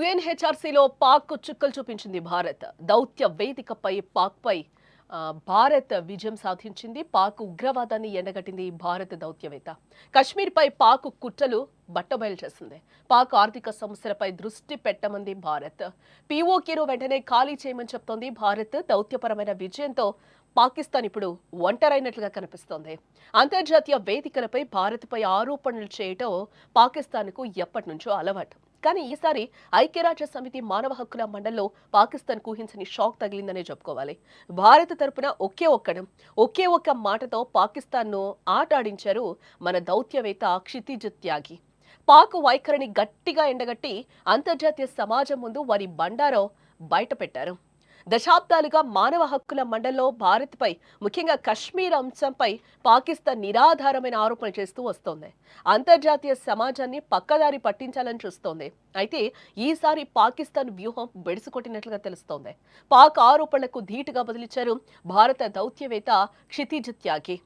యుఎన్హెచ్ఆర్సీలో పాక్ చుక్కలు చూపించింది భారత్. దౌత్య వేదికపై పాక్పై భారత్ విజయం సాధించింది. పాక్ ఉగ్రవాదాన్ని ఎండగట్టింది భారత దౌత్యవేత్త. కశ్మీర్పై పాక్ కుట్రలు బట్టబయలు చేసింది. పాక్ ఆర్థిక సమస్యలపై దృష్టి పెట్టమంది భారత్. పీఓకేను వెంటనే ఖాళీ చేయమని చెప్తోంది భారత్. దౌత్యపరమైన విజయంతో పాకిస్తాన్ ఇప్పుడు ఒంటరైనట్లుగా కనిపిస్తోంది. అంతర్జాతీయ వేదికలపై భారత్పై ఆరోపణలు చేయటం పాకిస్తాన్కు ఎప్పటి నుంచో అలవాటు. కానీ ఈసారి ఐక్యరాజ్య సమితి మానవ హక్కుల మండలిలో పాకిస్తాన్ ఊహించని షాక్ తగిలిందనే చెప్పుకోవాలి. భారత్ తరపున ఒకే ఒక్క మాటతో పాకిస్తాన్ను ఆటాడించారు మన దౌత్యవేత్త క్షితిజ్ త్యాగి. పాక్ వైఖరిని గట్టిగా ఎండగట్టి అంతర్జాతీయ సమాజం ముందు వారి బండారం బయటపెట్టారు. దశాబ్దాలుగా మానవ హక్కుల మండలిలో భారత్పై, ముఖ్యంగా కశ్మీర్ అంశంపై పాకిస్తాన్ నిరాధారమైన ఆరోపణలు చేస్తూ వస్తోంది. అంతర్జాతీయ సమాజాన్ని పక్కదారి పట్టించాలని చూస్తోంది. అయితే ఈసారి పాకిస్తాన్ వ్యూహం బెడిసికొట్టినట్లుగా తెలుస్తోంది. పాక్ ఆరోపణలకు ధీటుగా బదిలిచ్చారు భారత దౌత్యవేత్త క్షితిజ్ త్యాగి.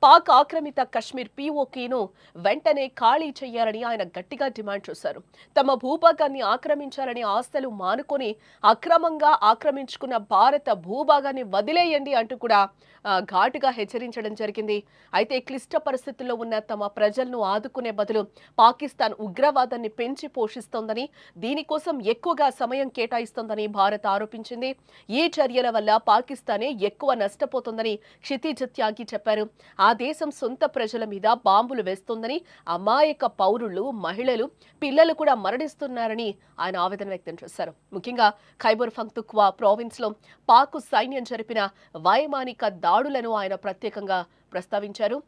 పాక్ ఆక్రమిత కశ్మీర్ పీఓకేను వెంటనే ఖాళీ చేయాలని ఆయన గట్టిగా డిమాండ్ చేశారు. తమ భూభాగాన్ని ఆక్రమించాలని ఆశలు మానుకొని అక్రమంగా ఆక్రమించుకున్న భారత భూభాగాన్ని వదిలేయండి అంటూ కూడా ఘాటుగా హెచ్చరించడం జరిగింది. అయితే క్లిష్ట పరిస్థితుల్లో ఉన్న తమ ప్రజలను ఆదుకునే బదులు పాకిస్తాన్ ఉగ్రవాదాన్ని పెంచి పోషిస్తోందని, దీనికోసం ఎక్కువగా సమయం కేటాయిస్తోందని భారత్ ఆరోపించింది. ఈ చర్యల వల్ల పాకిస్తానే ఎక్కువ నష్టపోతోందని క్షితిజ్ త్యాగి చెప్పారు. ఆ దేశం సొంత ప్రజల మీద బాంబులు వేస్తోందని, అమాయక పౌరులు, మహిళలు, పిల్లలు కూడా మరణిస్తున్నారని ఆయన ఆవేదన వ్యక్తం చేశారు. ముఖ్యంగా ఖైబర్ పఖ్తూన్ఖ్వా ప్రావిన్స్ లో పాక్ సైన్యం జరిపిన వైమానిక దాడులను ఆయన ప్రత్యేకంగా ప్రస్తావించారు.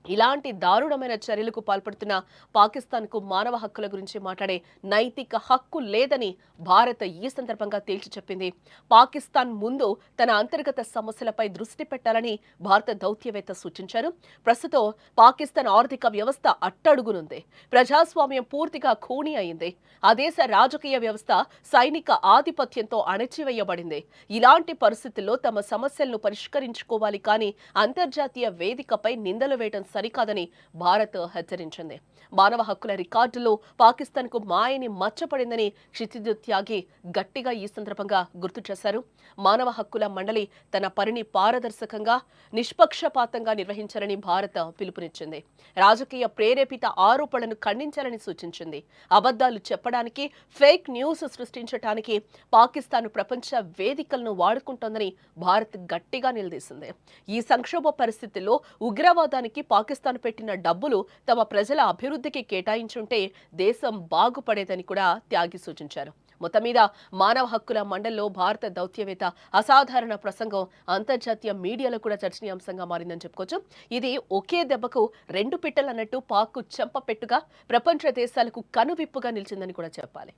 ఇలాంటి దారుణమైన చర్యలకు పాల్పడుతున్న పాకిస్తాన్కు మానవ హక్కుల గురించి మాట్లాడే నైతిక హక్కు లేదని భారత్ ఈ సందర్భంగా తేల్చి చెప్పింది. పాకిస్తాన్ ముందు తన అంతర్గత సమస్యలపై దృష్టి పెట్టాలని భారత దౌత్యవేత్త సూచించారు. ప్రస్తుతం పాకిస్తాన్ ఆర్థిక వ్యవస్థ అట్టడుగునుంది. ప్రజాస్వామ్యం పూర్తిగా ఖూనీ అయింది. ఆ దేశ రాజకీయ వ్యవస్థ సైనిక ఆధిపత్యంతో అణచివేయబడింది. ఇలాంటి పరిస్థితుల్లో తమ సమస్యలను పరిష్కరించుకోవాలి, కానీ అంతర్జాతీయ వేదికపై నిందలు వేయడం సరికాదని భారత్ హెచ్చరించింది. మానవ హక్కుల రికార్డులో పాకిస్తాన్కు మాయని మచ్చపడిందని క్షితిజ్ త్యాగి గట్టిగా ఈ సందర్భంగా గుర్తు చేశారు. మానవ హక్కుల మండలి తన పనిని పారదర్శకంగా, నిష్పక్షపాతంగా నిర్వహించాలని భారత్ పిలుపునిచ్చింది. రాజకీయ ప్రేరేపిత ఆరోపణలను ఖండించాలని సూచించింది. అబద్ధాలు చెప్పడానికి, ఫేక్ న్యూస్ సృష్టించడానికి పాకిస్తాన్ ప్రపంచ వేదికలను వాడుకుంటోందని భారత్ గట్టిగా నిలదీసింది. ఈ సంక్షోభ పరిస్థితుల్లో ఉగ్రవాదానికి పాకిస్తాన్ పెట్టిన డబ్బులు తమ ప్రజల అభివృద్ధికి కేటాయించుంటే దేశం బాగుపడేదని కూడా త్యాగి సూచించారు. మొత్తం మీద మానవ హక్కుల మండలిలో భారత దౌత్యవేత్త అసాధారణ ప్రసంగం అంతర్జాతీయ మీడియాలో కూడా చర్చనీయాంశంగా మారిందని చెప్పుకోవచ్చు. ఇది ఒకే దెబ్బకు రెండు పిట్టలన్నట్టు పాక్ చెంపపెట్టుగా ప్రపంచ దేశాలకు కనువిప్పుగా నిలిచిందని కూడా చెప్పాలి.